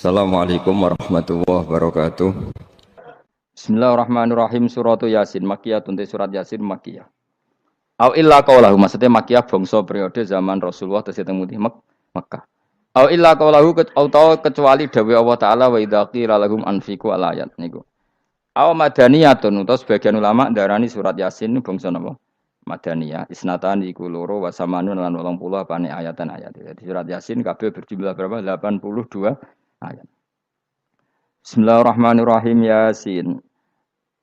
Assalamualaikum warahmatullahi wabarakatuh. Bismillahirrahmanirrahim. Suratu Yasin Makkiyah, tunte surat Yasin Makkiyah. Au illa qaulahu, maksudnya Makkiyah bangsa periode zaman Rasulullah tesih teng Makkah. Au illa qaulahu kecuali dawuh Allah taala wa idza qila lahum anfiqu alayat niku. Au madaniyatun utawa sebagian ulama darani surat Yasin bangsa napa? Madaniyah. Isnatan iku loro wa samanun lan 80 apane ayatan ayat. Jadi surat Yasin kabeh berjumlah berapa? 82 ayat. Bismillahirrahmanirrahim. Yasin.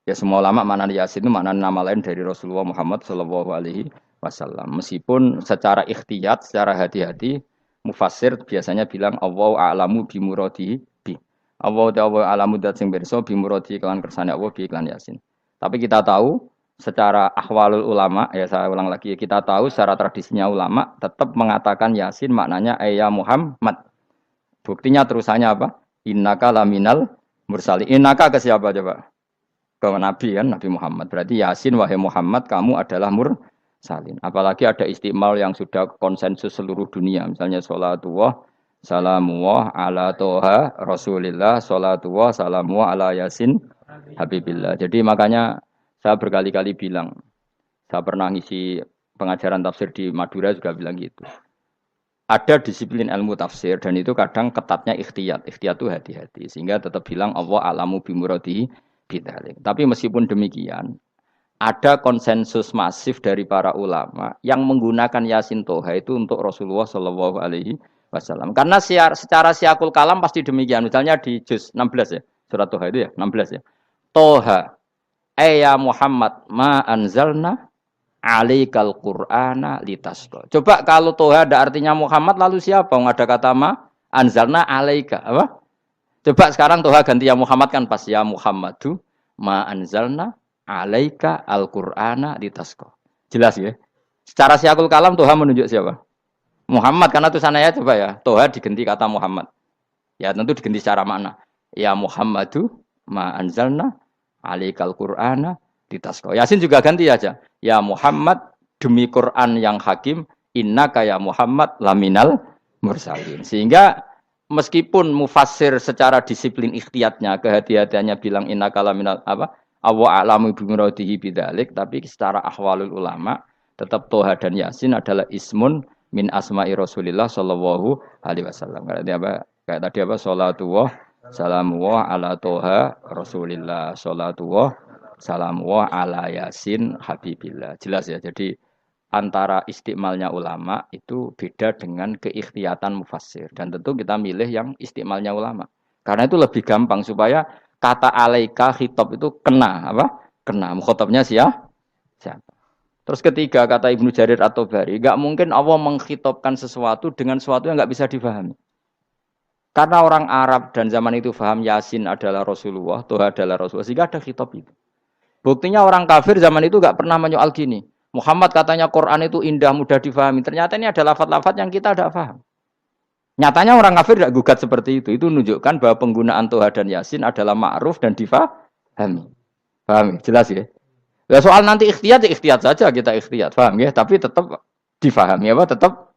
Ya semua ulama makna Yasin itu makna nama lain dari Rasulullah Muhammad Shallallahu Alaihi Wasallam. Meskipun secara ikhtiyat, secara hati-hati, mufassir biasanya bilang Allah a'lamu bimuradi bi. Allah a'lamu dat sing pirsa bimuradi kelan kersane Allah bi iklan Yasin. Tapi kita tahu secara ahwalul ulama, ya saya ulang lagi, kita tahu secara tradisinya ulama tetap mengatakan Yasin maknanya ya Muhammad. Buktinya terusannya apa? Innaka laminal mursali. Innaka ke siapa coba? Ke Nabi kan, Nabi Muhammad. Berarti Yasin wahai Muhammad kamu adalah mursalin. Apalagi ada istimal yang sudah konsensus seluruh dunia. Misalnya sholatullah, salamullah ala toha rasulillah, sholatullah, salamullah ala Yasin habibillah. Jadi makanya saya berkali-kali bilang, saya pernah ngisi pengajaran tafsir di Madura juga bilang gitu. Ada disiplin ilmu tafsir dan itu kadang ketatnya ikhtiyat. Ikhtiyat itu hati-hati. Sehingga tetap bilang Allah alamu bimuradihi bidalik. Tapi meskipun demikian, ada konsensus masif dari para ulama yang menggunakan Yasin Toha itu untuk Rasulullah Shallallahu Alaihi Wasallam. Karena secara siakul kalam pasti demikian. Misalnya di juz 16 ya, surat Toha itu ya, 16 ya. Toha, ya Muhammad, ma anzalna alaikal Qur'ana litasqa. Coba kalau Toha ada artinya Muhammad, lalu siapa? Ada kata ma anzalna alaika, apa? Coba sekarang Toha ganti ya Muhammad kan pas ya Muhammadu ma anzalna alaika al-Qur'ana litasqa. Jelas ya? Secara siakul kalam Toha menunjuk siapa? Muhammad karena tulisannya coba ya. Toha diganti kata Muhammad. Ya tentu diganti secara makna. Ya Muhammadu ma anzalna alaikal Qur'ana litasqa. Yasin juga ganti aja. Ya Muhammad demi Quran yang hakim innaka ya Muhammad laminal mursalin. Sehingga meskipun mufassir secara disiplin ikhtiyatnya, kehati-hatiannya bilang inna kalaminal apa Allah a'lamu bimuradihi bidzalik, tapi secara ahwalul ulama tetap Toha dan Yasin adalah ismun min asma'i Rasulillah sallallahu alaihi wasallam. Kayak tadi apa salatullah salamullah ala Toha Rasulillah salatullah salamullah ala Yasin habibillah. Jelas ya. Jadi antara istimalnya ulama itu beda dengan keikhtiatan mufassir. Dan tentu kita milih yang istimalnya ulama. Karena itu lebih gampang supaya kata alaika khitab itu kena apa? Kena. Mukhatabnya siapa? Terus ketiga kata Ibnu Jarir atau Bari, enggak mungkin Allah mengkhitabkan sesuatu dengan sesuatu yang enggak bisa difahami. Karena orang Arab dan zaman itu paham Yasin adalah Rasulullah, Toha adalah Rasulullah, sehingga ada khitab itu. Buktinya orang kafir zaman itu enggak pernah menyoal gini. Muhammad katanya Quran itu indah, mudah difahami. Ternyata ini ada lafaz-lafaz yang kita tidak paham. Nyatanya orang kafir tidak gugat seperti itu. Itu menunjukkan bahwa penggunaan Toha dan Yasin adalah ma'ruf dan difahami. Paham? Jelas ya? Ya soal nanti ikhtiyat, ya ikhtiyat saja kita ikhtiyat. Paham ya? Tapi tetap difahami. Apa? Tetap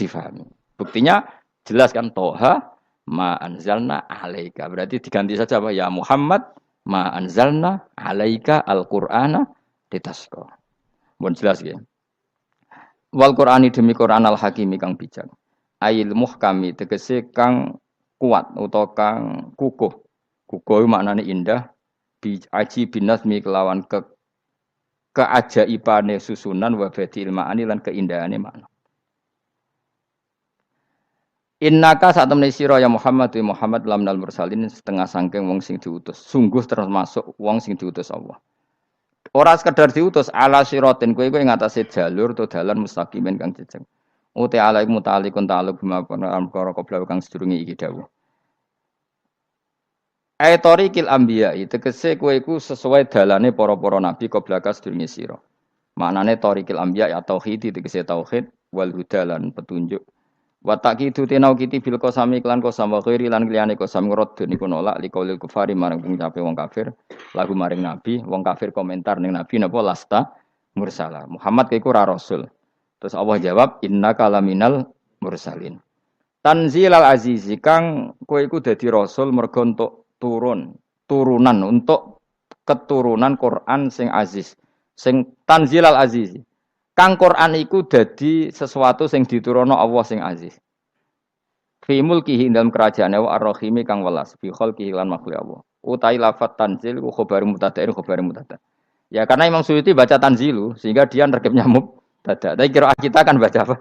difahami. Buktinya jelas kan Toha ma anzalna alaika. Berarti diganti saja apa? Ya Muhammad ma anzalna alaika al-Qur'ana litasqa. Mohon jelas ya. Wal Qur'ani demi Qur'an al hakimi kang bijak. Ail muhkami tegese kang kuat utawa kang kukuh. Kukuh maknane indah. Bi aji binasmi kelawan keajaibane susunan wa badil ma'ani lan keindahane makna. Innaka saat temne sira ya Muhammad wa Muhammad lamnal mursalin setengah sangking wong sing diutus. Sungguh termasuk wong sing diutus Allah. Ora sekedar diutus ala siratin kowe ing atase jalur to dalan mustaqimin kang jejeg. Uti alaik mutalikun ta'aluk bima perkara qabla kang sedurunge iki dawuh. Tariqil anbiya tegese kowe iku sesuai dalane para-para nabi qabla ka sedurunge sira. Maknane tariqil anbiya ya tauhid tegese tauhid wal hudalan petunjuk. Wa taqidu tinau kiti bil qasami klan qasam wa ghairi lan liyane qasam ngrad niku nolak liqaulil kufari marang pengucape wong kafir lagu maring nabi wong kafir komentar ning nabi napa lasta mursala Muhammad iku ora rasul terus Allah jawab innaka laminal mursalin Tanzilal azizi kang kowe iku dadi rasul mergo entuk turunan untuk keturunan Quran sing aziz. Sing tanzilal azizi. Kang Quran iku dadi sesuatu sing diturunno Allah sing aziz. Fi mulkihi dalam kerajaane wa ar-rahimi kang welas fi khalqihi lan makhluk Allah. Utai lafat tanzil ku khabar mubtada'in khabar mubtada'. Ya karena Imam Suyuti baca tanzilu sehingga dia nerkepnya mubtada'. Tapi kira kita kan baca apa?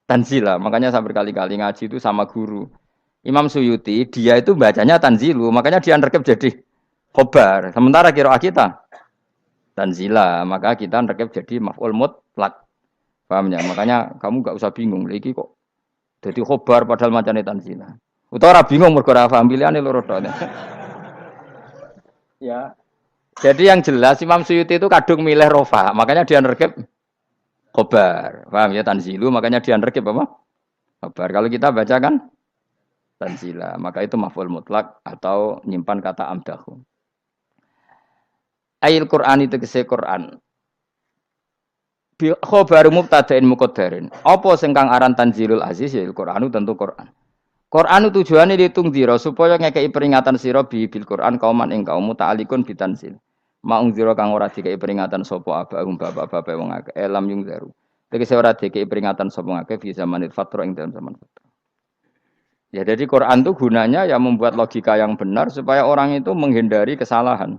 Tanzila. Makanya saya berkali-kali ngaji itu sama guru. Imam Suyuti dia itu bacanya tanzilu, makanya dia nerkep jadi khabar. Sementara kira kita tanzila, maka kita nerkep jadi maf'ul mutlaq. Paham ya? Makanya kamu enggak usah bingung iki kok jadi khobar padahal macane tanzila. Utawa ora bingung mergo ora paham pilihane loro tok. Ya. Jadi yang jelas Imam Suyuti itu kadung milih rofa, makanya dia nerkep khobar. Paham ya tanzilu, makanya dia nerkep apa? Khobar. Kalau kita baca kan tanzila, maka itu maf'ul mutlak atau nyimpan kata amdahu. Ayil Qur'an itu kese Qur'an. Khobar mubtada'in muqaddarin. Apa sing kang aran tanzilul aziz ya Al-Qur'anu tentu Qur'an. Qur'anu tujuane ditungdira supaya ngekeki peringatan sira bil Qur'an kauman ing kaum ta'alikun bitanzil. Maung zira kang ora dikeki peringatan sapa abahum bapak-bapak wong akeh elam yung zaru. Tegese ora dikeki peringatan sapa akeh fi zamanil fatra ing dalam zaman fatra. Ya jadi Quran itu gunanya ya membuat logika yang benar supaya orang itu menghindari kesalahan.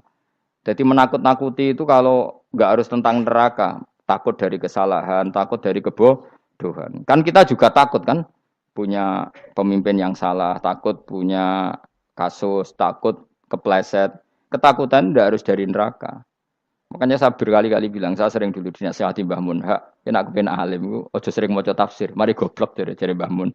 Jadi menakut-nakuti itu kalau enggak harus tentang neraka. Takut dari kesalahan, takut dari kebodohan. Kan kita juga takut kan punya pemimpin yang salah, takut punya kasus, takut kepleset. Ketakutan tidak harus dari neraka. Makanya saya berkali-kali bilang, saya sering dulu dinasihati Mbah Mun, hak, aku pengen alim, ojo sering maca tafsir, mari goblok dari Mbah Mun.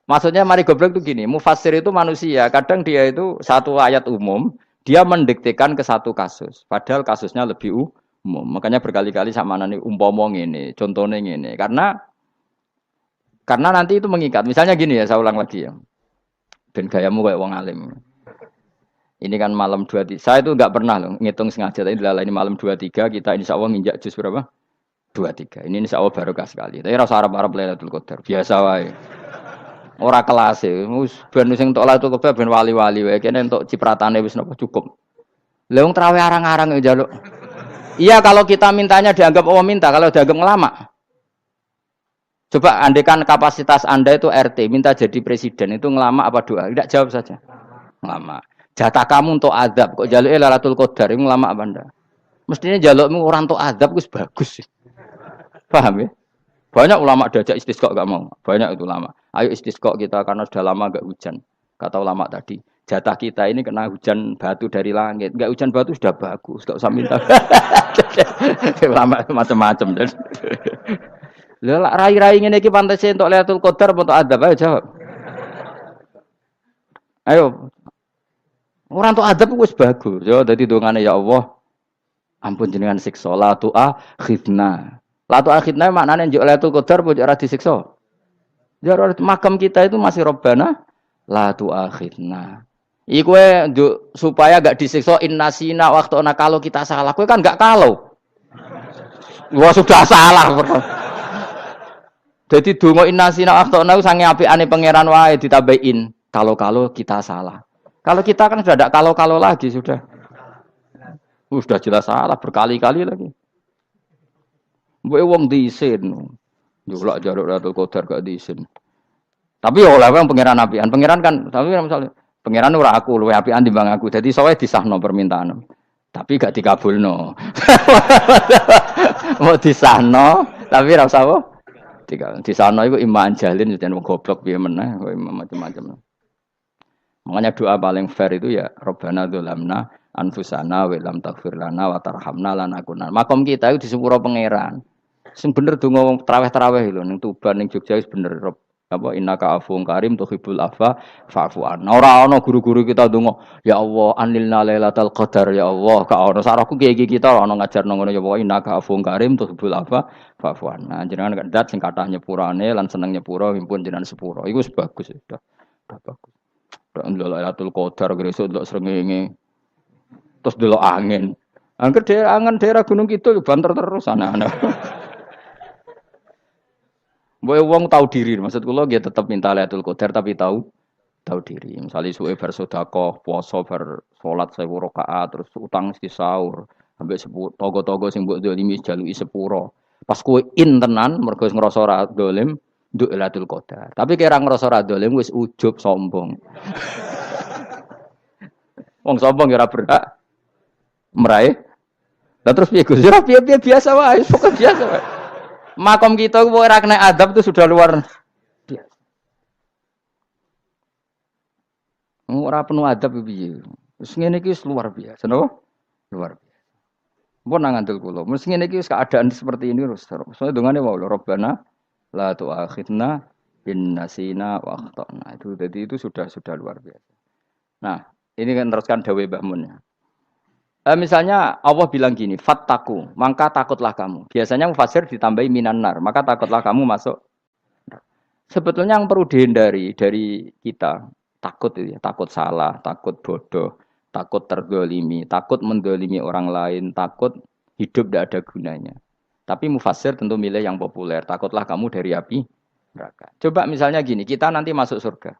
Maksudnya mari goblok itu gini, mufassir itu manusia, kadang dia itu satu ayat umum, dia mendiktekan ke satu kasus, padahal kasusnya lebih umum. Makanya berkali-kali sama nani umpama ngene, contohnya ngene. Karena nanti itu mengikat. Misalnya gini ya, saya ulang lagi ya. Ben gayamu kayak wong alim. Ini kan malam 23. Saya itu enggak pernah loh ngitung sengaja tapi ini malam 23 kita insyaallah nginjak juz berapa? 23. Ini insyaallah barokah sekali. Tapi rasa arep-arep Lailatul Qadar. Biasa wae. Ora kelas e. Wis ben sing entuk Lailatul Qadar ben wali-wali wae. Kene entuk cipratane wis napa cukup. Lah wong traweh arang-arang njaluk. Iya kalau kita mintanya dianggap Allah minta, kalau dianggap ngelama. Coba andekan kapasitas Anda itu RT, minta jadi presiden, itu ngelama apa doa? Tidak jawab saja. Ngelama. Jatah kamu untuk azab, kok jaluk Lailatul Qadar, itu ngelama apa Anda? Mestinya jalukmu orang untuk azab, itu bagus. Paham ya? Banyak ulama diajak istisqa gak mau. Banyak itu ulama. Ayo istisqa kita karena sudah lama gak hujan. Kata ulama tadi. Jatah kita ini kena hujan batu dari langit. Enggak hujan batu sudah bagus, enggak usah minta. Lama macam-macam dan. Lah rai-rai ngene iki pantese entuk Lailatul Qadar apa entuk adab ayo jawab. Ayo. Ora entuk adab wis bagus. Yo dadi dongane ya Allah. Ampun jenengan siksa la tu'akhidna. La tu'akhidna maknane njuk Lailatul Qadar ojo ora disiksa. Ya makam kita itu masih Robbana la tu'akhidna. Iku supaya gak disiksa innasina waktu kalau kita salah. Kowe kan gak kalau. Wah sudah salah. Jadi donga innasina waktu sange apikane pangeran wae ditambahin. Kalau kita salah. Kalau kita kan sudah ada kalau lagi sudah. Sudah jelas salah berkali-kali lagi. Mbok wong diisin. Julak jaruk Lailatul Qadar gak diisin. Tapi oleh wong pangeran apian. Pangeran kan tapi misalnya pangeran ora aku luwe apian timbang aku. Dadi sowe disahno permintaan. Tapi gak dikabulno. Mau disahno tapi ora usah apa? Disahno iku iman jalin jan wong goblok piye meneh, macam-macam. Makanya doa paling fair itu ya Rabbana dzalamna anfusana wa lam taghfir lana wa tarhamna lanakunanna. Makom kita itu disepuro pangeran. Sing bener donga wong traweh-traweh lho ning Tuban ning Jogja wis bener. Apa innaka afuwun karim tuhibbul afwa fa'fu anna. Ora ana guru-guru kita ndonga, ya Allah anilna lailatul qadar ya Allah. Ka ono sarahku kiye-kiye kita ono ngajarno ngono ya Allah innaka afuwun karim tuhibbul afwa fa'fu anna. Jenengan kandat sing kathah nyepurane lan seneng nyepuro himpun jenengan sepuro. Iku bagus sudah. Sudah bagus. Dak ndelok lailatul qadar gresuk ndelok srengenge. Terus ndelok angin. Angger angen daerah Gunung Kidul banter terus anak-anak. Mbok wong tahu diri, maksud kula nggih tetep minta Lailatul Qadar tapi tahu diri. Misalnya suwe bar sedekah, puasa bar salat 1000 rakaat, terus utang si sahur, sampai togo-togo sing mbok dolimi jaluki sepuro. Pas kowe tenan mergo ngrasa ora dolim, nduk Lailatul Qadar. Tapi kira ngrasa ora dolim wis ujub sombong. Wong sombong ya ora berhak meraih. Lah terus piye Gus? Ya piye biasa wae, pokok biasa wae. Makom kita kok ora kena adab itu sudah luar biasa. Ora penuh adab piye. Wis ngene iki luar biasa, napa? Luar biasa. Mpun nang ngandel kula. Mesti ngene iki keadaan seperti ini terus. Soale dongane wae lho Rabbana la tu'akhidna in nasina wa akhtana. Itu jadi itu sudah luar biasa. Nah, ini kan teruskan dawuh Mbah Mun ya. Misalnya Allah bilang gini, fattaku, maka takutlah kamu. Biasanya mufasir ditambahi minan nar, maka takutlah kamu masuk. Sebetulnya yang perlu dihindari dari kita, takut itu ya, takut salah, takut bodoh, takut terdolimi, takut mendolimi orang lain, takut hidup tidak ada gunanya. Tapi mufasir tentu milih yang populer, takutlah kamu dari api neraka. Coba misalnya gini, kita nanti masuk surga.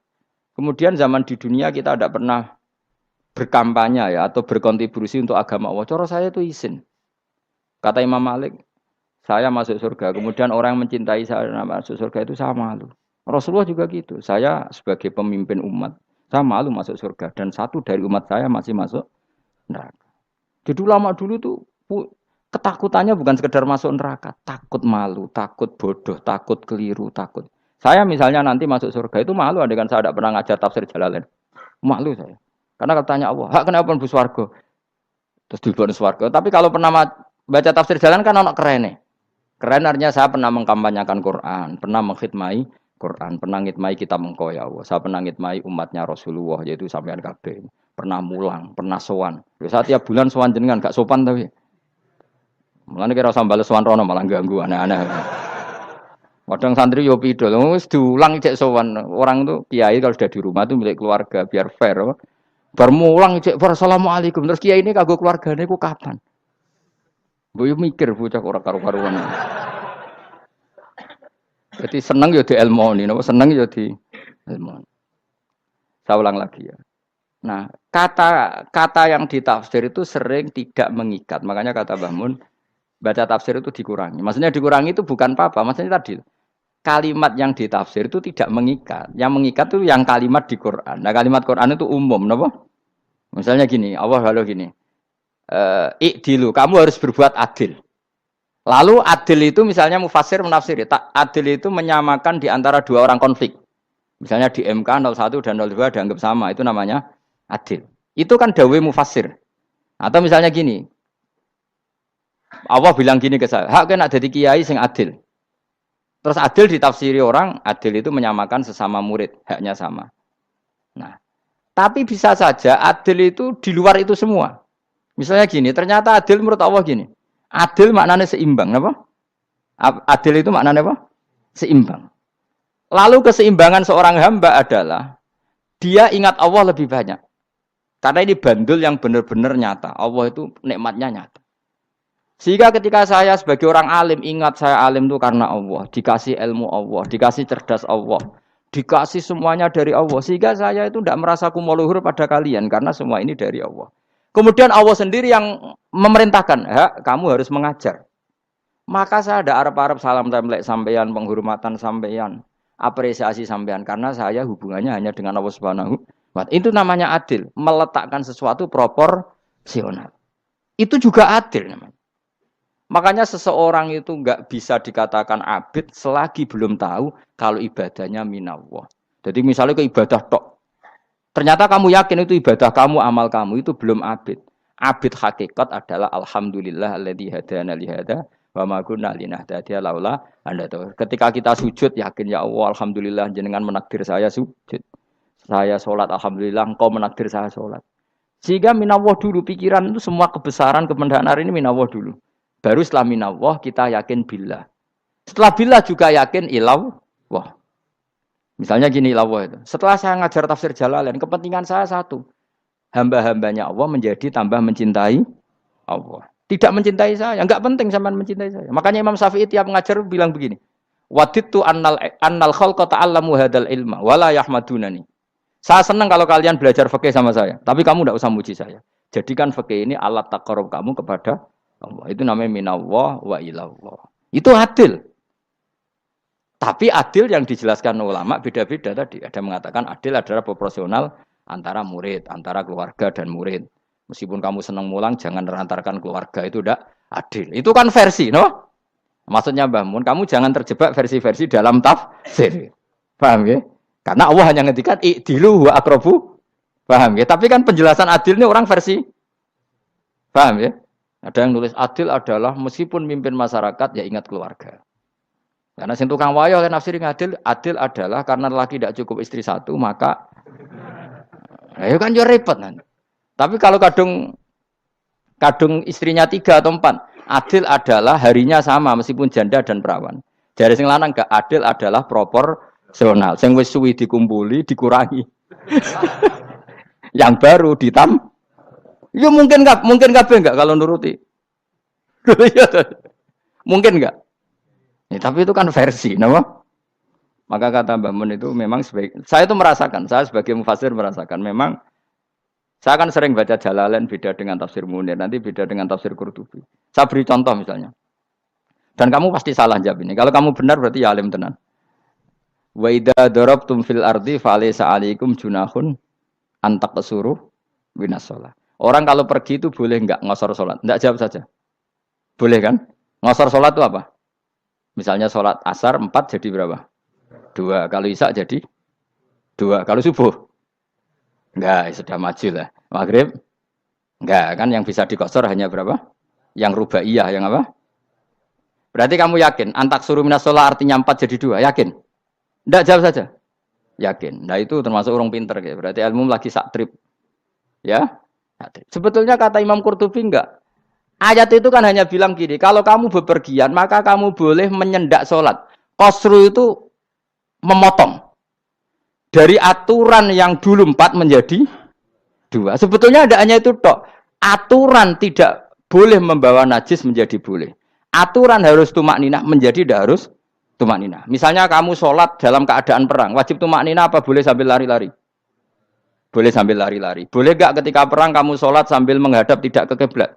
Kemudian zaman di dunia kita tidak pernah berkampanye ya atau berkontribusi untuk agama Allah. Cara saya itu izin. Kata Imam Malik, saya masuk surga. Kemudian orang yang mencintai saya masuk surga itu saya malu. Rasulullah juga gitu. Saya sebagai pemimpin umat, saya malu masuk surga. Dan satu dari umat saya masih masuk neraka. Jadi ulama dulu tuh ketakutannya bukan sekedar masuk neraka, takut malu, takut bodoh, takut keliru, takut. Saya misalnya nanti masuk surga itu malu, andaikan saya tidak pernah ngajar tafsir Jalalain. Malu saya. Karena katanya Allah, hak kenapa bu swarga? Terus dibon swarga. Tapi kalau pernah baca tafsir jalan kan anak keren nih. Keren artinya saya pernah mengkampanyakan Quran, pernah mengkhidmai Quran, pernah ngitmai kitab engkau ya Allah. Saya pernah ngitmai umatnya Rasulullah yaitu sampean kabeh. Pernah mulang, pernah sowan. Saya tiap bulan sowan jenengan gak sopan tapi. Mulane kira usah bales sowan rono malah ganggu aneh-aneh. Kadang santri yo pidol, wis diulang cek sowan. Orang tuh kiai kalau sudah di rumah tuh milik keluarga biar fair. Bermulang cek assalamualaikum terus kiai ini kagok keluargane ku kapan? Mbok mikir bocah ora karo-karuan. Jadi seneng ya di ilmoni, napa seneng ya di ilmoni. Saya ulang lagi ya. Nah, kata yang ditafsir itu sering tidak mengikat. Makanya kata Mbah Mun, baca tafsir itu dikurangi. Maksudnya dikurangi itu bukan apa-apa, maksudnya tadi kalimat yang ditafsir itu tidak mengikat. Yang mengikat itu yang kalimat di Quran. Nah, kalimat Quran itu umum, napa? Misalnya gini, Allah lalu gini. Ikdilu, kamu harus berbuat adil. Lalu adil itu misalnya mufasir menafsiri, adil itu menyamakan di antara dua orang konflik. Misalnya di MK 01 dan 02 dianggap sama, itu namanya adil. Itu kan dawai mufasir. Atau misalnya gini, Allah bilang gini ke saya, hak kena jadi kiai sing adil. Terus adil ditafsiri orang, adil itu menyamakan sesama murid, haknya sama. Nah, tapi bisa saja adil itu di luar itu semua. Misalnya gini, ternyata adil menurut Allah gini. Adil maknanya seimbang, apa? Adil itu maknanya apa? Seimbang. Lalu keseimbangan seorang hamba adalah dia ingat Allah lebih banyak. Karena ini bandul yang benar-benar nyata. Allah itu nikmatnya nyata. Sehingga ketika saya sebagai orang alim ingat saya alim itu karena Allah, dikasih ilmu Allah, dikasih cerdas Allah, dikasih semuanya dari Allah. Sehingga saya itu tidak merasa kumuluhur pada kalian karena semua ini dari Allah. Kemudian Allah sendiri yang memerintahkan, kamu harus mengajar. Maka saya ada arep-arep salam templek sampeyan, penghormatan sampeyan, apresiasi sampeyan karena saya hubungannya hanya dengan Allah Subhanahu wa Ta'ala. Itu namanya adil, meletakkan sesuatu proporsional. Itu juga adil namanya. Makanya seseorang itu enggak bisa dikatakan abid selagi belum tahu kalau ibadahnya minallah. Jadi misalnya ke ibadah tok. Ternyata kamu yakin itu ibadah kamu, amal kamu itu belum abid. Abid hakikat adalah alhamdulillah alladzi hadana li hada wa ma kunna linahtadiya laula anda tahu. Ketika kita sujud yakin ya Allah alhamdulillah jenengan menakdir saya sujud. Saya salat alhamdulillah engkau menakdir saya salat. Sehingga minallah dulu pikiran itu semua kebesaran kemendahan ini minallah dulu. Baru setelah minallah kita yakin billah. Setelah billah juga yakin illallah. Misalnya gini illallah itu. Setelah saya ngajar tafsir Jalalain, kepentingan saya satu. Hamba-hambanya Allah menjadi tambah mencintai Allah. Tidak mencintai saya. Enggak penting sampean mencintai saya. Makanya Imam Syafi'i tiap ngajar bilang begini. Waditu annal khalqa ta'allamu hadzal ilma wala yahmadunani. Saya senang kalau kalian belajar fikih sama saya, tapi kamu tidak usah muji saya. Jadikan fikih ini alat taqarrub kamu kepada Allah. Itu namanya minallah wa ilallah. Itu adil. Tapi adil yang dijelaskan ulama beda-beda tadi. Ada mengatakan adil adalah proporsional antara murid, antara keluarga dan murid. Meskipun kamu senang mulang, jangan merantarkan keluarga, itu tidak adil. Itu kan versi, no? Maksudnya Mbah Mun, kamu jangan terjebak versi-versi dalam tafsir. Paham ya? Karena Allah hanya ngendikan i'dilu wa aqrabu. Paham ya? Tapi kan penjelasan adil ini orang versi. Paham ya? Ada yang nulis adil adalah meskipun mimpin masyarakat ya ingat keluarga. Karena sing tukang wayo oleh nafsir adil adalah karena laki tidak cukup istri satu maka ayo kan yo repot nanti. Tapi kalau kadung istrinya 3 atau 4, adil adalah harinya sama meskipun janda dan perawan. Jare sing lanang gak adil adalah proporsional. Sing wis suwi dikumpuli dikurangi. Yang baru ya mungkin kabeh enggak kalau nuruti. Mungkin enggak? Ya, tapi itu kan versi, nama. Maka kata Mbah Mun itu memang saya itu merasakan, saya sebagai mufassir merasakan memang saya kan sering baca Jalalain beda dengan tafsir Munir, nanti beda dengan tafsir Qurtubi. Saya beri contoh misalnya. Dan kamu pasti salah jawab ini. Kalau kamu benar berarti ya alim tenan. Wa idza darabtum fil ardi falaysa 'alaikum junahun an taqsuru minas shalah. Orang kalau pergi itu boleh enggak ngosor salat? Enggak, jawab saja. Boleh kan? Ngosor salat itu apa? Misalnya sholat asar 4 jadi berapa? 2. Kalau isya jadi 2. Kalau subuh? Enggak, sudah maju lah. Maghrib? Enggak, kan yang bisa dikosor hanya berapa? Yang rubaiyah, yang apa? Berarti kamu yakin? Antak suruh minas sholat artinya 4 jadi 2. Yakin? Enggak, jawab saja. Yakin. Nah itu termasuk orang pinter. Ya. Berarti ilmu lagi sak trip. Ya? Sebetulnya kata Imam Qurtubi enggak. Ayat itu kan hanya bilang gini, kalau kamu bepergian, maka kamu boleh menyendak sholat. Qasru itu memotong. Dari aturan yang dulu 4 menjadi 2. Sebetulnya ada hanya itu tok. Aturan tidak boleh membawa najis menjadi boleh. Aturan harus tumakninah menjadi tidak harus tumakninah. Misalnya kamu sholat dalam keadaan perang, wajib tumakninah apa boleh sambil lari-lari? Boleh sambil lari-lari. Boleh gak ketika perang kamu sholat sambil menghadap tidak ke kiblat?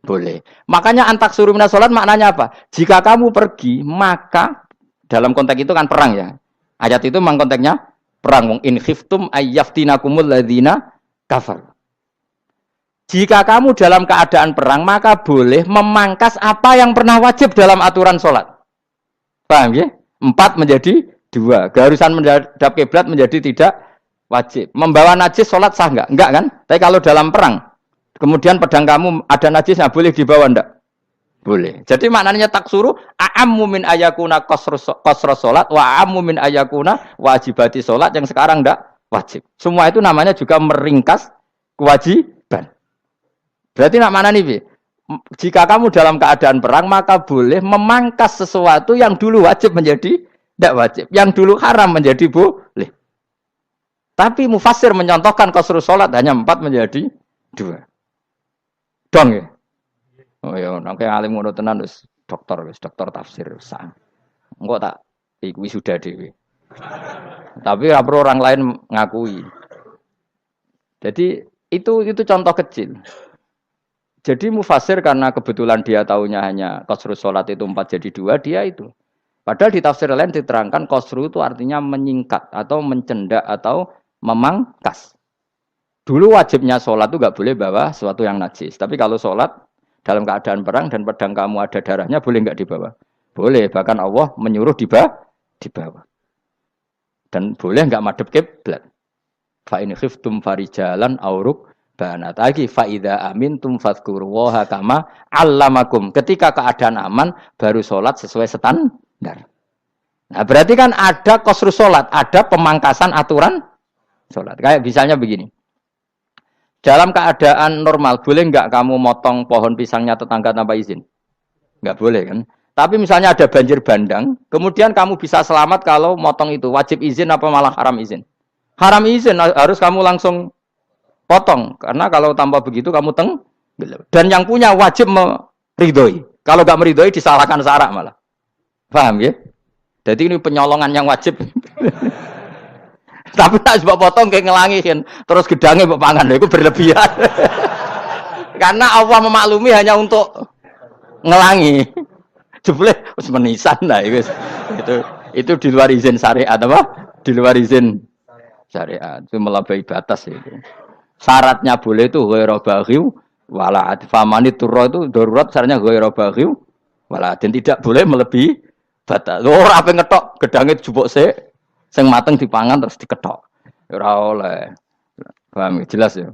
Boleh. Makanya antak suruh minas sholat maknanya apa? Jika kamu pergi, maka dalam konteks itu kan perang ya. Ayat itu memang konteksnya perang. In khiftum ayyaftinakumul ladzina kafar. Jika kamu dalam keadaan perang, maka boleh memangkas apa yang pernah wajib dalam aturan sholat. Paham ya? 4 menjadi 2. Keharusan menghadap kiblat menjadi tidak wajib. Membawa najis sholat sah enggak? Enggak kan? Tapi kalau dalam perang, kemudian pedang kamu ada najisnya, boleh dibawa enggak? Boleh. Jadi maknanya taksuru a'ammu min ayakuna qasra salat wa a'ammu min ayakuna wajibati salat yang sekarang enggak wajib. Semua itu namanya juga meringkas kewajiban. Berarti nak mana nih? Jika kamu dalam keadaan perang maka boleh memangkas sesuatu yang dulu wajib menjadi tidak wajib, yang dulu haram menjadi boleh. Tapi mufassir mencontohkan qasru salat hanya 4 menjadi 2. Dong ya. Oh ya, nangke alim ngono tenan wis dokter tafsir sah. Engko tak iki sudah dhewe. Tapi ora perlu orang lain ngakui. Jadi itu contoh kecil. Jadi mufassir karena kebetulan dia taunya hanya qasru salat itu 4 jadi 2, dia itu. Padahal di tafsir lain diterangkan qasru itu artinya menyingkat atau mencendak atau memangkas. Dulu wajibnya sholat itu nggak boleh bawa sesuatu yang najis. Tapi kalau sholat dalam keadaan perang dan pedang kamu ada darahnya, boleh nggak dibawa? Boleh. Bahkan Allah menyuruh dibawa. Dan boleh nggak madhep kiblat. Fa in khiftum farijalan auruk banat lagi. Fa idza amintum fadhkurullaha kama 'allamakum. Ketika keadaan aman, baru sholat sesuai standar. Nah berarti kan ada qasru sholat, ada pemangkasan aturan sholat. Kayak misalnya begini. Dalam keadaan normal, boleh nggak kamu motong pohon pisangnya tetangga tanpa izin? Nggak boleh kan? Tapi misalnya ada banjir bandang, kemudian kamu bisa selamat kalau motong itu. Wajib izin apa malah haram izin? Haram izin, harus kamu langsung potong. Karena kalau tanpa begitu kamu dan yang punya wajib meridhoi. Kalau nggak meridhoi disalahkan syarak malah. Paham ya? Jadi ini penyolongan yang wajib. Tapi tak sebab potong kayak ngelangihin, terus gedangnya mbok pangan, itu berlebihan. Karena Allah memaklumi hanya untuk ngelangi. Jebule wis menisan lah itu di luar izin syariat apa? Di luar izin syariat. Itu melampaui batas itu. Syaratnya boleh itu ghairu baghiw wala adfamani turra itu darurat syaratnya ghairu baghiw wala dan tidak boleh melebihi batas. Ora ape ngetok gedangnya jupuk sik. Sing mateng dipangan terus diketok. Ora oleh. Paham jelas ya.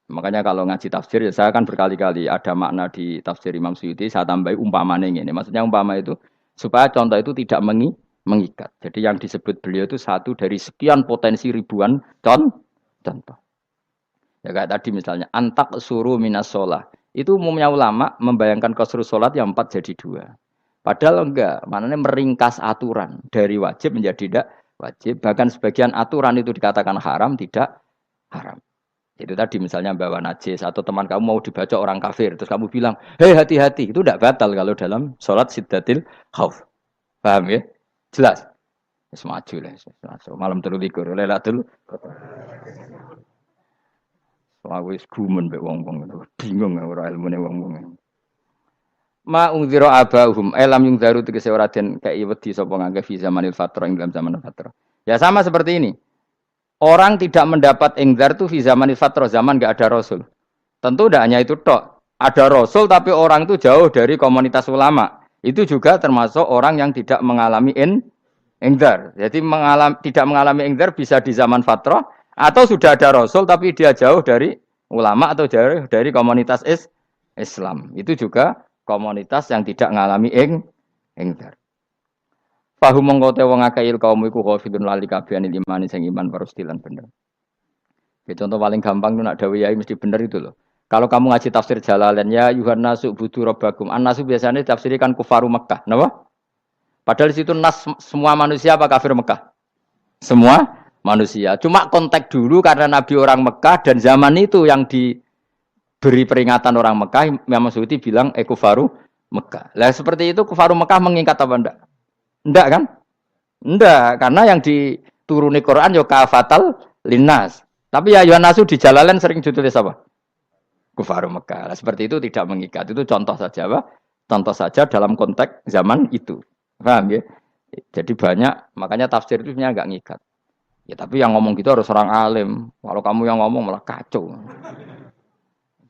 Makanya kalau ngaji tafsir ya saya kan berkali-kali ada makna di tafsir Imam Suyuti saya tambahi umpamanya ini. Maksudnya umpama itu supaya contoh itu tidak mengikat. Jadi yang disebut beliau itu satu dari sekian potensi ribuan contoh. Ya kayak tadi misalnya antak suruh minas sholah. Itu umumnya ulama membayangkan qasrus sholat yang 4 jadi 2. Padahal enggak, maknanya meringkas aturan dari wajib menjadi tidak wajib. Bahkan sebagian aturan itu dikatakan haram, tidak haram. Itu tadi misalnya bawa najis atau teman kamu mau dibaca orang kafir, terus kamu bilang, hei hati-hati, itu tidak batal kalau dalam sholat siddatil khauf. Paham ya? Jelas? Semaju lah. Malam terlikur, lelatul. Aku wis gumun mbek wong-wong bingung ora ilmune wong-wong. Ma ungzira abahum elam yung daru tegese ora den kei wedi sapa ngangge fi zamanil fatrah ing dalam zaman fatrah. Ya sama seperti ini. Orang tidak mendapat ingzar itu fi zamanil fatrah, zaman enggak ada rasul. Tentu tidak hanya itu tok. Ada rasul tapi orang itu jauh dari komunitas ulama. Itu juga termasuk orang yang tidak mengalami ingzar. Jadi tidak mengalami ingzar bisa di zaman fatrah atau sudah ada rasul tapi dia jauh dari ulama atau jauh dari komunitas Islam. Itu juga komunitas yang tidak ngalami ingdar. Fahum mengkote wong akail kaum iku khafidun lali kabehane iman sing iman parustilan bener. Ya, contoh paling gampang itu nak dawuh yai mesti bener itu loh. Kalau kamu ngaji tafsir Jalalain ya Yuhan nasu budu rabbakum. An-nasu biasanya tafsirkan kufaru Mekah, napa? Padahal di situ nas semua manusia apa kafir Mekah? Semua manusia. Cuma konteks dulu karena Nabi orang Mekah dan zaman itu yang diberi peringatan orang Mekah, Imam Suyuti bilang kufaru Mekah. Lah seperti itu kufaru Mekah mengikat apa enggak? Enggak kan? Enggak, karena yang dituruni Quran yo kafatal linnas. Tapi ya Yohanasu di Jalalain sering ditulis apa? Kufaru Mekah. Lah seperti itu tidak mengikat. Itu contoh saja, Pak. Contoh saja dalam konteks zaman itu. Paham ya? Jadi banyak, makanya tafsir itu sebenarnya enggak ngikat. Ya tapi yang ngomong gitu harus orang alim. Kalau kamu yang ngomong malah kacau.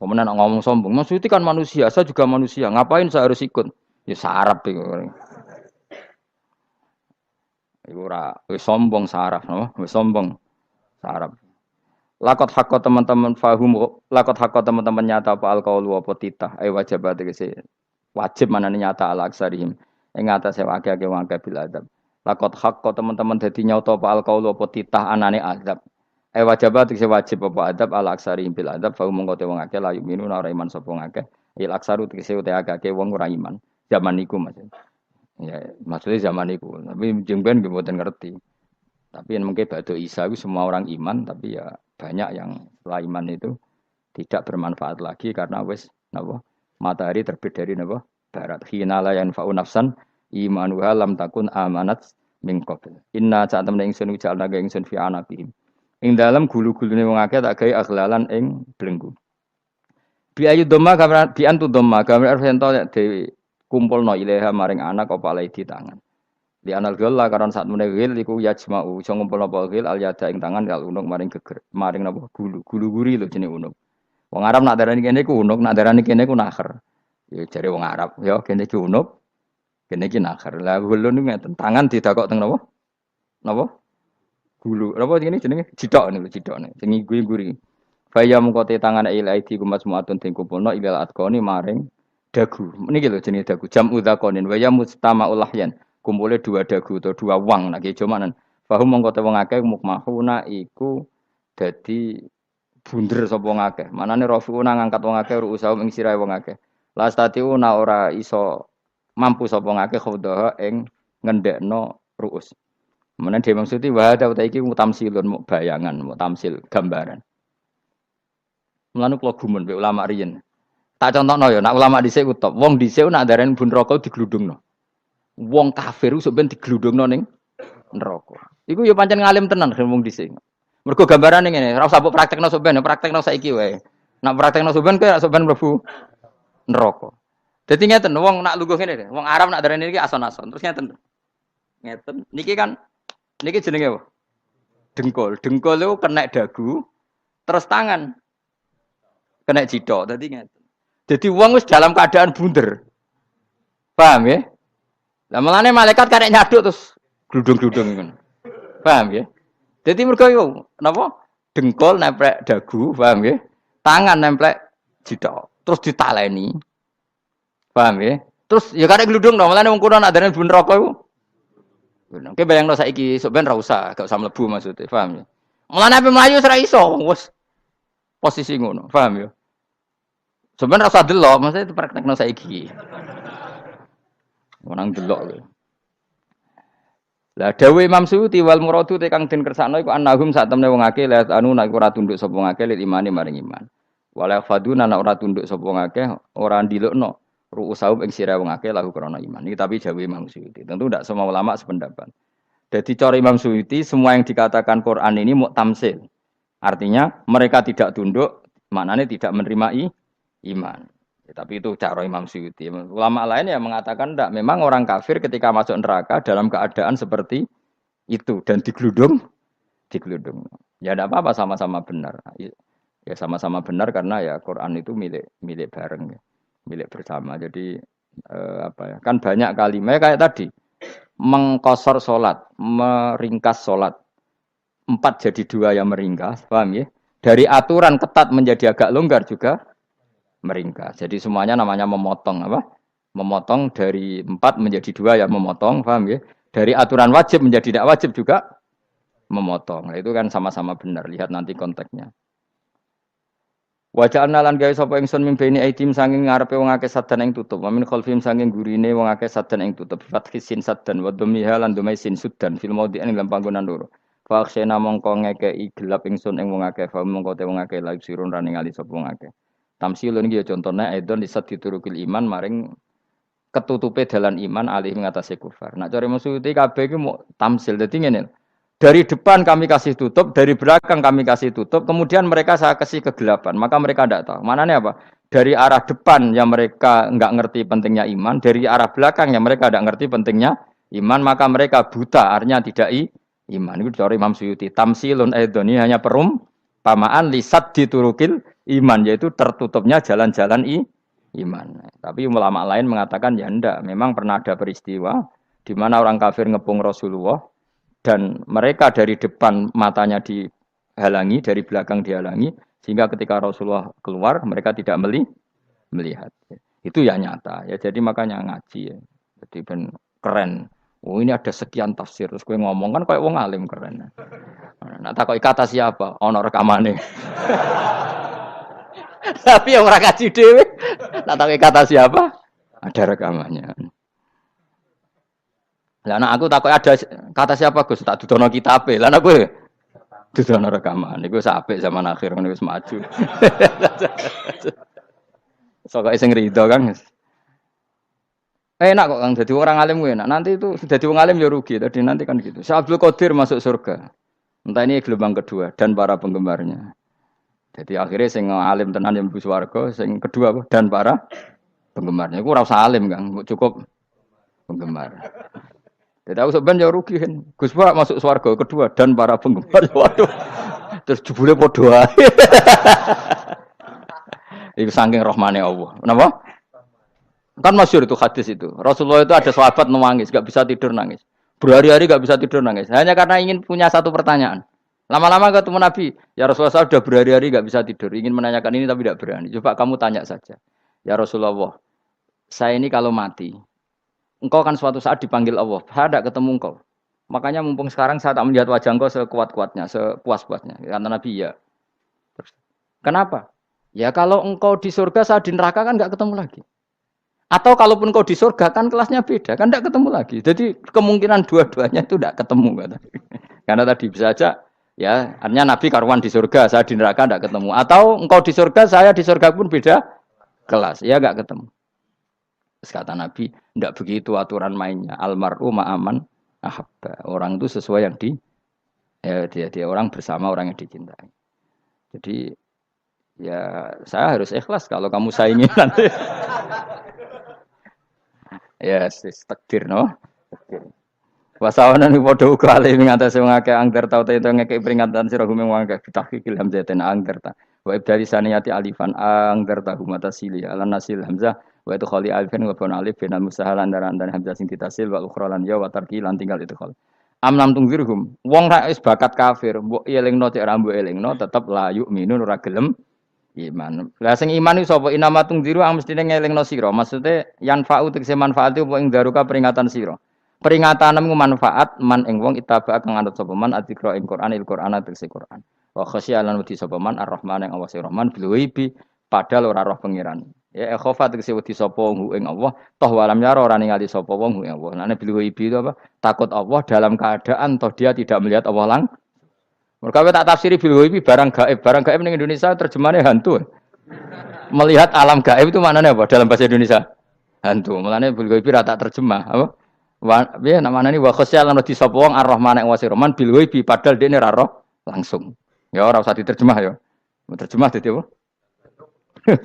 Kemudian ngomong sombong, Mas Suyuti kan manusia, saya juga manusia. Ngapain saya harus ikut? Ya sarap itu. Iku ora wis sombong saraf, no? Wis sombong saraf. Lakot hakko teman-teman fahum, lakot hakko teman-teman nyata apa alqaulu apa titah, wajib tegese wajib manane nyata ala aksarihim. Ing atase akeh-akeh wong akeh bil adab. Lakot hakko teman-teman dadi nyata apa alqaulu apa titah anane azab. Wajib tegese wajib apa adab ala aksarihim bil adab, fahum mongko te wong akeh la yu'minuna ora iman sapa akeh. Il aksaru tegese ute akeh wong ora iman. Zaman niku maksud. Ya, maksudnya zaman itu, tapi jengben gue buatan ngerti. Tapi yang mungkin batu Isa itu semua orang iman, tapi ya banyak yang setelah iman itu tidak bermanfaat lagi karena wes napa matahari terbit dari napa barat. Hina la yanfa'u nafsan imanuha lam takun amanat min qabl. Inna saat temen ingsun jalna ga ingsun fi anaqihim. Ing dalam gulu-gulune wong akeh tak gawe aghlalan ing belenggu. Bi ayu dhamma gambar bi antu dhamma gambar arfento dewi kumpulno ilaha maring anak apa alai di tangan. Di anal gila karon saat meneh gil iku yajma'u iso ngumpulno apa gil al yada ing tangan kal unuk maring geger maring napa gulu-guri lho jenenge unuk. Wong Arab nak darani kene iku unuk, nak darani kene iku nakher. Ya jare wong Arab, ya kene iki unuk, kene iki nakher. Lah gulun niku ngeten, tangan didakok teng napa? Napa? Gulu. Napa ngene jenenge? Jidok niku jidokne. Sing guri-guri. Faya mengkote tangan il aidi kumas muatun ting kumpulno ilal atqoni maring dagu. Niki lho jenenge dagu. Jam udzakonin wa ya mustama ulahyan. Kumpule dua dagu atau dua wang nek jomanan. Fahum mongko te wong akeh mukmahuna iku dadi bunder sapa wong akeh. Manane rafiuna ngangkat wong akeh ruusaum ing sirahe wong akeh. Lastatiuna ora iso mampu sapa wong akeh khodaha ing ngendhekno ruus. Menen dhewe maksudi wa ta iki mutamsilun bayangan, mutamsil gambaran. Mulane kula gumun mbek ulama riyen. Tak contohno ya, nak ulama dhisik ku top. Wong dhisik nak darani bun rokok digludungno. wong kafir sok ben diglundungno ning neraka. Iku ya pancen ngalim tenan ngomong dhisik. Mergo gambarane ngene, ora usah mbok praktekno sok ben, praktekno saiki wae. Nak praktekno sok ben kowe sok ben mlebu neraka. Dadi ngeten wong nak lungguh ngene, wong Arab nak darani iki ason-ason. Terus ngeten. Ngeten. Niki kan niki jenenge apa? Dengkul. Dengkul itu kena dagu, terus tangan kena jidok. Dadi ngeten. Jadi wong wis dalam keadaan bunder. Paham ya? Lah melane malaikat karek nyaduk terus gludung-gludung ngono. Paham ya? Jadi mergo yo napa? Dengkul nempel dagu, paham ya? Tangan nempel jidok. Terus ditaleni. Paham ya? Terus ya karek gludung dong, melane wong kuno nak darane bunder neraka iku. Oke bayangno saiki sok ben ra usah, gak usah mlebu maksudnya, paham ya? Mulane ape mlayu ora iso, wis posisi ngono, paham ya? Sebenarnya rasa delok, maksudnya itu praktekno saiki. Orang delok lho. Lah dawuh Imam Suyuti wal muradu te kang den kersakno iku annahum sak temne wong akeh la anu nek ora tunduk sapa wong akeh lil imani maring iman. Wala faduna nek ora tunduk sapa wong akeh ora ndilukno ru'usahum ing sira wong akeh lahu krana iman. Iki tapi dawuh Imam Suyuti. Tentu tidak semua ulama sependapat. Jadi cara Imam Suyuti semua yang dikatakan Quran ini muktamsil. Artinya mereka tidak tunduk, maknanya tidak menerima iman. Ya, tapi itu cara Imam Suyuti. Ulama lain yang mengatakan tidak. Memang orang kafir ketika masuk neraka dalam keadaan seperti itu dan digeludung. Ya tidak apa-apa sama-sama benar. Ya sama-sama benar karena ya Quran itu milik bareng, ya. Milik bersama. Jadi apa ya? Kan banyak kalimat kayak tadi mengkosor solat, meringkas solat. 4 jadi 2 yang meringkas, paham ya? Dari aturan ketat menjadi agak longgar juga meringkas. Jadi semuanya namanya memotong apa? Memotong dari 4 menjadi 2 yang memotong, paham ya? Dari aturan wajib menjadi tidak wajib juga memotong. Nah, itu kan sama-sama benar. Lihat nanti konteksnya. Wajah analan gawe sapa ingsun mimpeni aitim sanging ngarepe wong akeh sadan ing tutup. Wa min khalfim sanging gurine wong akeh sadan ing tutup. Fathisin sadan wa dhammiha lan dumai sin sudan fil maudhi'in ing panggonan loro. Fa akhsena mongko ngekeki gelap ingsun ing wong akeh fa mongko te wong akeh laik sirun rane ngali sapa wong akeh. Tamsilun iki ya contone aidon disat diturukil iman maring ketutupe dalan iman alih mengatasi kufar. Nak cari maksudnya kabeh iki mau tamsil. Dadi ngene. Dari depan kami kasih tutup, dari belakang kami kasih tutup, kemudian mereka saya kasih kegelapan. Maka mereka tidak tahu. Mananya apa? Dari arah depan yang mereka enggak ngerti pentingnya iman, dari arah belakang yang mereka tidak ngerti pentingnya iman, maka mereka buta, artinya tidak iman. Itu dari Imam Suyuti. Tamsilun aidoni hanya perumpamaan lisat diturukil iman, yaitu tertutupnya jalan-jalan iman. Tapi ulama lain mengatakan ya enggak. Memang pernah ada peristiwa di mana orang kafir ngepung Rasulullah, dan mereka dari depan matanya dihalangi, dari belakang dihalangi, sehingga ketika Rasulullah keluar mereka tidak melihat. Itu ya nyata ya. Jadi makanya ngaji ya. Jadi ben keren. Oh ini ada sekian tafsir. Terus gue ngomong kan kayak wong alim keren. Nah takoki kata siapa? Ono rekamane. Tapi yang ora ngaji dhewe. Nah takoki kata siapa? Ada rekamannya. Lah anak aku takut ada kata siapa Gus tak dudono kitabe. Lah anak gue dudono rekaman. Iku apik zaman akhir ngono wis maju. Sokoke sing rido kan. Enak kok Kang dadi orang alim gue enak. Nanti itu dadi wong alim ya rugi. Tadi nanti kan gitu. Syekh Abdul Qadir masuk surga. Entah ini gelombang kedua dan para penggemarnya. Jadi akhirnya sing alim tenan yang mlebu swarga, sing kedua apa? Dan para penggemarnya. Iku ora usah alim Kang, cukup penggemar. Jadi aku sebenarnya rugi kan. Gus Pak masuk swarga kedua dan para penggemar. Waduh. Terus jebule padha ae. Iku saking rahmane Allah. Kenapa? Kan masyhur itu hadis itu. Rasulullah itu ada sahabat nangis, enggak bisa tidur nangis. Berhari-hari enggak bisa tidur nangis. Hanya karena ingin punya satu pertanyaan. Lama-lama ketemu Nabi, ya Rasulullah saya sudah berhari-hari enggak bisa tidur, ingin menanyakan ini tapi tidak berani. Coba kamu tanya saja. Ya Rasulullah, saya ini kalau mati, engkau kan suatu saat dipanggil Allah, saya tidak ketemu engkau. Makanya mumpung sekarang saya tak melihat wajah engkau sekuat-kuatnya, sepuas-puasnya. Kata Nabi, ya. Terus, kenapa? Ya kalau engkau di surga, saya di neraka kan enggak ketemu lagi. Atau kalaupun engkau di surga kan kelasnya beda, kan enggak ketemu lagi. Jadi kemungkinan dua-duanya itu enggak ketemu. Kata. Karena tadi bisa aja, ya artinya Nabi karuan di surga, saya di neraka enggak ketemu. Atau engkau di surga, saya di surga pun beda kelas, ya enggak ketemu. Terus kata Nabi, tidak begitu aturan mainnya. Almaru ma'aman ahabba. Orang itu sesuai yang dia orang bersama orang yang dicintai. Jadi ya saya harus ikhlas kalau kamu saingi nanti. Ya, takdir no. Takdir. Wasawana ni padha uga ale ing atase wong akeh angger tau te ngekek peringatan sira gumeng wong akeh bitahqiqil hamzatain angger ta. Wa ibdali saniyati alifan angger ta humata sili ala nasil hamzah wa itu khali alifan wa bon alif bin musahal andaran dan hamzah sing ditasil wa ukhra lan ya wa tarki lan tinggal itu khol. Amnam tungzirhum wong ra wis bakat kafir mbok elingno cek ra mbok elingno tetep la yu'minun ora gelem iman. Lah sing iman iku sapa inama tungziru ang mestine ngelingno sira. Maksude yanfa'u tegese manfaat apa ing daruka peringatan sira. Peringatanmu manfaat man ing wong itaba kang anut sapa man adzikra ing Quran il Quran tegese Quran. Wa khasyalan wedi sapa man ar-Rahman ing Allah Rahman bil ghaibi padahal ora roh pangeran. Ya khofa tegese wedi sapa wong ing Allah toh walam yara ora ningali sapa wong ing Allah. Nane bil ghaibi itu apa? Takut Allah dalam keadaan toh dia tidak melihat Allah lang. Mergo tak tafsiri bil ghaibi barang gaib. Barang gaib ning Indonesia terjemahannya hantu. Melihat alam gaib itu maknanya apa dalam bahasa Indonesia? Hantu. Mulane bil ghaibi ra tak terjemah, apa? Ya namanya ini wa khosyal lan di sapa wong ar-Rahman ing Rahman bil ghaibi padahal dene ra roh langsung. Ya ora usah diterjemah ya. Terjemah dadi apa?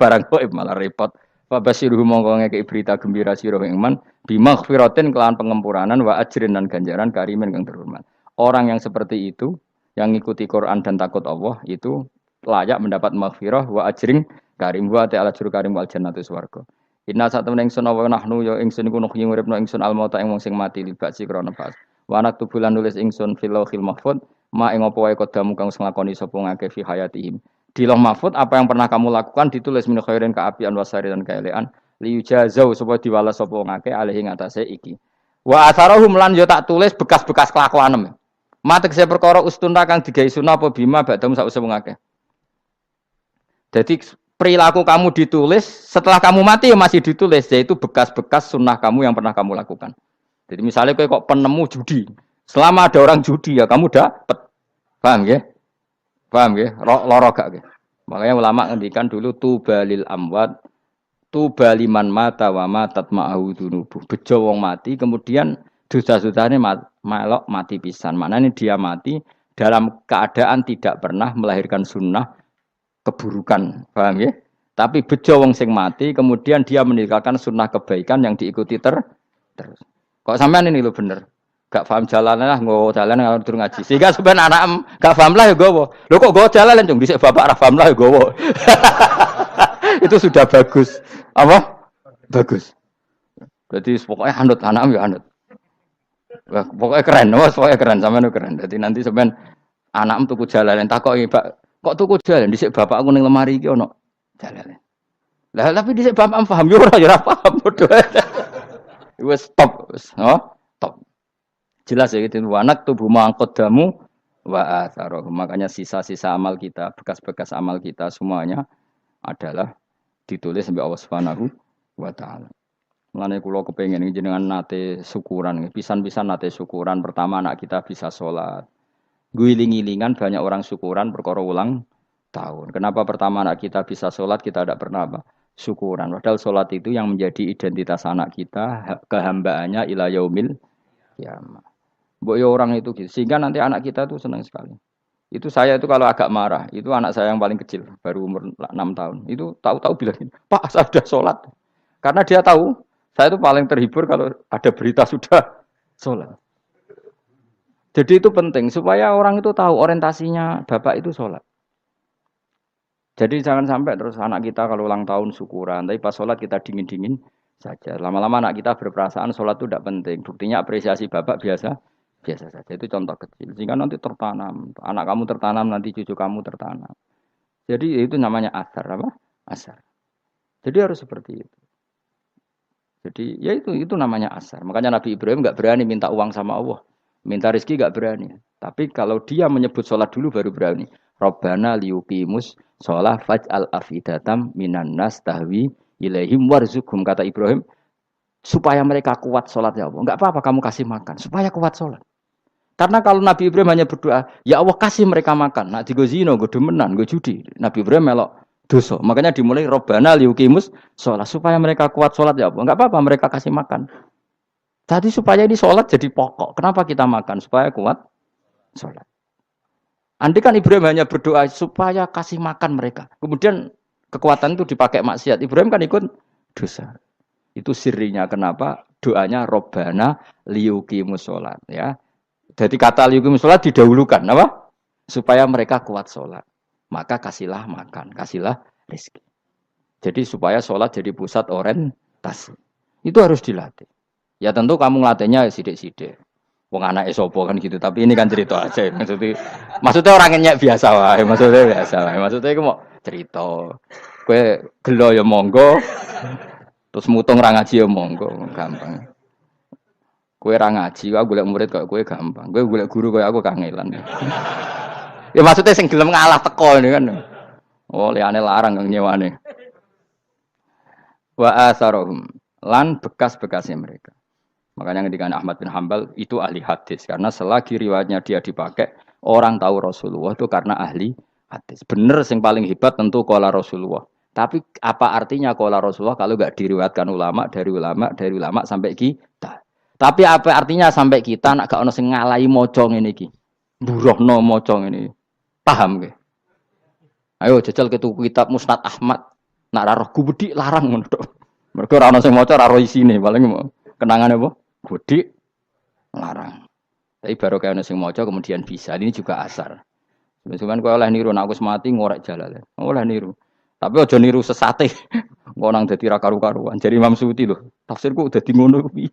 Barang gaib malah repot. Fa basiruhu mongko ngekeki berita gembira sira ing iman bimaghfiratin kelawan pengempuranan wa ajrin dan ganjaran karimin kang terhormat. Orang yang seperti itu yang ngikuti Quran dan takut Allah itu layak mendapat maghfirah wa ajring karim wa ta'ala juru karim wal jannatu swarga. Inna satamna ingsun wa nahnu ya ingsun iku nuhyi uripno ingsun almauta ing wong sing mati libasi krana pas. Wa anak tubulan nulis ingsun fil lauhil mahfuz ma ing apa wae kodamu kang nglakoni sapa ngake fi hayatihim. Di lauh mahfuz apa yang pernah kamu lakukan ditulis min khairin kaapian wasari dan kaelean li yujazau supaya diwales sapa ngake alih ing atase iki. Wa atharahum lan yo tak tulis bekas-bekas kelakuanem. Mate kese perkara ustunna kang digawe sunah apa bima badam sak wong akeh. Jadi perilaku kamu ditulis, setelah kamu mati ya masih ditulis, yaitu bekas-bekas sunnah kamu yang pernah kamu lakukan. Jadi misalnya kok penemu judi, selama ada orang judi ya kamu dapat, paham ya? Paham ya? Loro gak ya? Makanya ulama ngendikan dulu tubalil amwat, tubaliman mata wa matat ma'ahu dunubuh. Bejo wong mati, kemudian dosa-dosanya melok mati pisan. Maknanya dia mati dalam keadaan tidak pernah melahirkan sunnah keburukan, paham ya? Tapi bejo wong sing mati, kemudian dia meninggalkan sunnah kebaikan yang diikuti terus. Kok sampean ini lo bener? Gak paham jalan lah, nggo jalan kalau turun ngaji. Sehingga sebenarnya anak gak paham lah ya gowo. Lo kok gowo jalan cung dhisik bapak ra paham lah ya gowo. Itu sudah bagus. Apa? Bagus. Jadi pokoknya anut anak ya anut. Wah, pokoknya keren, pokoknya keren sampean keren. Jadi nanti sampean anak tuku jalan takoki, Pak. Kok tuku jalan dhisik bapak aku ning lemari iki ono jalan. Lah tapi dhisik bapak paham yo ora paham padha. Wis stop, wis, stop. Jelas ya gitu. Wanak tubuh mangkodamu wa atharoh. Makanya sisa-sisa amal kita, bekas-bekas amal kita semuanya adalah ditulis sampai Allah Subhanahu wa taala. Mulane kula kepengin jenengan nate syukuran, pisan-pisan nate syukuran pertama anak kita bisa sholat. Guling-gilingan banyak orang syukuran perkara ulang tahun. Kenapa pertama anak kita bisa sholat kita tidak pernah apa? Syukuran. Padahal sholat itu yang menjadi identitas anak kita, kehambaannya ila yaumil kiamah. Mbok ya orang itu gitu. Sehingga nanti anak kita itu senang sekali. Itu saya itu kalau agak marah, itu anak saya yang paling kecil, baru umur 6 tahun. Itu tahu-tahu bilang, "Pak, saya sudah sholat." Karena dia tahu, saya itu paling terhibur kalau ada berita sudah sholat. Jadi itu penting supaya orang itu tahu orientasinya bapak itu sholat. Jadi jangan sampai terus anak kita kalau ulang tahun syukuran, tapi pas sholat kita dingin-dingin saja. Lama-lama anak kita berperasaan sholat itu tidak penting. Buktinya apresiasi bapak biasa saja. Itu contoh kecil. Sehingga nanti tertanam, anak kamu tertanam, nanti cucu kamu tertanam. Jadi itu namanya asar apa? Asar. Jadi harus seperti itu. Jadi ya itu namanya asar. Makanya Nabi Ibrahim nggak berani minta uang sama Allah. Minta rezeki gak berani. Tapi kalau dia menyebut sholat dulu baru berani. Rabbana liyuqimus sholat faj'al afidatam minan nas tahwi ilaihim warzuqhum. Kata Ibrahim, supaya mereka kuat sholat ya Allah. Enggak apa-apa kamu kasih makan. Supaya kuat sholat. Karena kalau Nabi Ibrahim hanya berdoa, ya Allah kasih mereka makan. Nak digo zina, go demenan, go judi. Nabi Ibrahim melok dosa. Makanya dimulai Robbana liyuqimus sholat supaya mereka kuat sholat ya apa? Enggak apa-apa mereka kasih makan. Tadi supaya ini sholat jadi pokok. Kenapa kita makan? Supaya kuat sholat. Andai kan Ibrahim hanya berdoa supaya kasih makan mereka. Kemudian kekuatan itu dipakai maksiat. Ibrahim kan ikut dosa. Itu sirinya kenapa doanya Robbana liyuqimus sholat ya. Jadi kata liyuqimus sholat didahulukan apa? Supaya mereka kuat sholat. Maka kasihlah makan, kasihlah rezeki. Jadi supaya sholat jadi pusat orientasi. Itu harus dilatih. Ya tentu kamu ngelatihnya sidik-sidik. Wong anak esopo kan gitu. Tapi ini kan cerita aja. Maksudnya orangnya biasa wae. Maksudnya biasa wae. Maksudnya aku mau cerita. Kue gelo ya monggo. Terus mutung ra ngaji ya monggo, gampang. Kue ra ngaji, aku golek murid kok kue gampang. Kue golek guru kaya aku kangelan. Ya maksudnya sing gelem ngalah teko ini kan. Oh, liyane larang kang nyewane. Wa asarahum lan bekas-bekasnya mereka. Makanya ketika Ahmad bin Hambal itu ahli hadis karena selagi riwayatnya dia dipakai orang tahu Rasulullah itu karena ahli hadis. Bener sing paling hebat tentu qala Rasulullah. Tapi apa artinya qala Rasulullah kalau enggak diriwayatkan ulama dari ulama sampai kita. Tapi apa artinya sampai kita nak gak ono sing ngalahi maca ngene iki. Mburohno maca ngene. Paham nggih? Ayo jajal ke tuku kitab Musnad Ahmad. Nak ra roh gubedi larang ngono tok. Mergo ora ono sing maca ra roh isine, paling kenangane apa? Gubedi larang. Tapi baru kayak ono sing maca kemudian bisa. Ini juga asar. Cuman kowe oleh niru nek aku semati ngorek jalale. Oleh niru. Tapi aja niru sesate. Engko nang dadi ra karu-karuan. Jadi Imam Suyuti lho, tafsirku udah di ngono kuwi.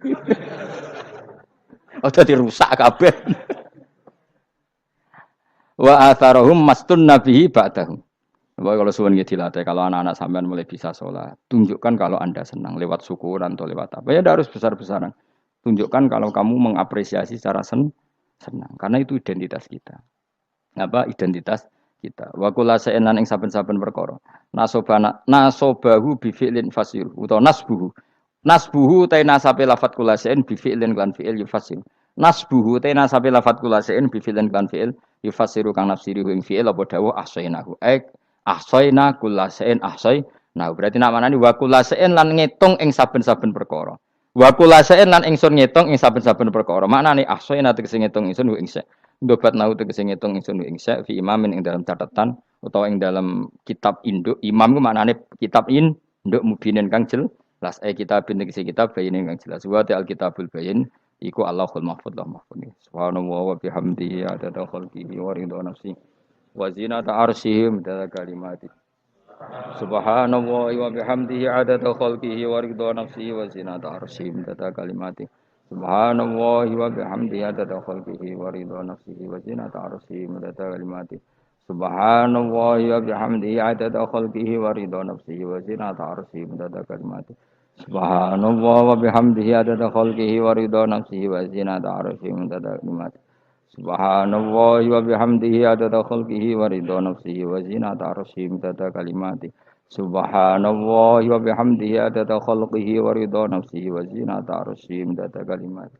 Udah dirusak kabeh. Wa atharahum mastun nabihi ba'dahum. Bahwa kalau suwun nggih dilatih kalau anak-anak sampean mulai bisa sholat, tunjukkan kalau Anda senang lewat syukuran atau lewat apa. Ya harus besar-besaran. Tunjukkan kalau kamu mengapresiasi secara senang karena itu identitas kita. Apa identitas kita. Wa kullu shay'in ing saben-saben perkara. Nasobahu bi fi'lin fasir utawa nasbuhu ta nasabe lafat kullu shay'in bi fi'lin lan fi'il yufasir. Nasbuhu ta nasabe lafat kullu shay'in bi fi'lin lan fi'il yufasiru kang nafsiri ing fi'il apa dawuh ahsainahu. Ahsaina kullu shay'in ahsaina. Berarti nak manani wa kullu shay'in lan ngitung ing saben-saben perkara. Wa kullu shay'in lan ingsun ngitung ing saben-saben perkara. Maknane ahsaina tegese ngitung ingsun ing dobat nau tegese ngitung ingsun ing fi imamin ing dalam catatan utawa ing dalam kitab induk. Imam ku maknane kitab induk mubinin kang jelas. Kitabin tegese kitab bayin kang jelas. Wa al kitabul bayin iku Allahul mahfuz lah mahfuz. Subhanallah wa bihamdihi adada khalqihi wa ridha nafsi wa zinata arsyihim adada kalimati. Subhanallah wa bihamdihi adada khalqihi wa ridha nafsi wa zinata arsyihim adada kalimati. Subhanallah wa bihamdihi adada khalqihi wa ridha nafsihi wa zinata arsyihi adada kalimati. Subhanallah wa bihamdihi adada khalqihi wa ridha nafsihi wa zinata arsyihi adada kalimati. Subhanallah wa bihamdihi adada khalqihi wa ridha nafsihi wa zinata arsyihi adada kalimati. Subhanallah wa bihamdihi adada khalqihi wa ridha nafsihi wa zinata arsyihi adada kalimati. Subhanallah wa bihamdihi adada khalqihi wa ridha nafsihi wa zinata arsyihi adada kalimati.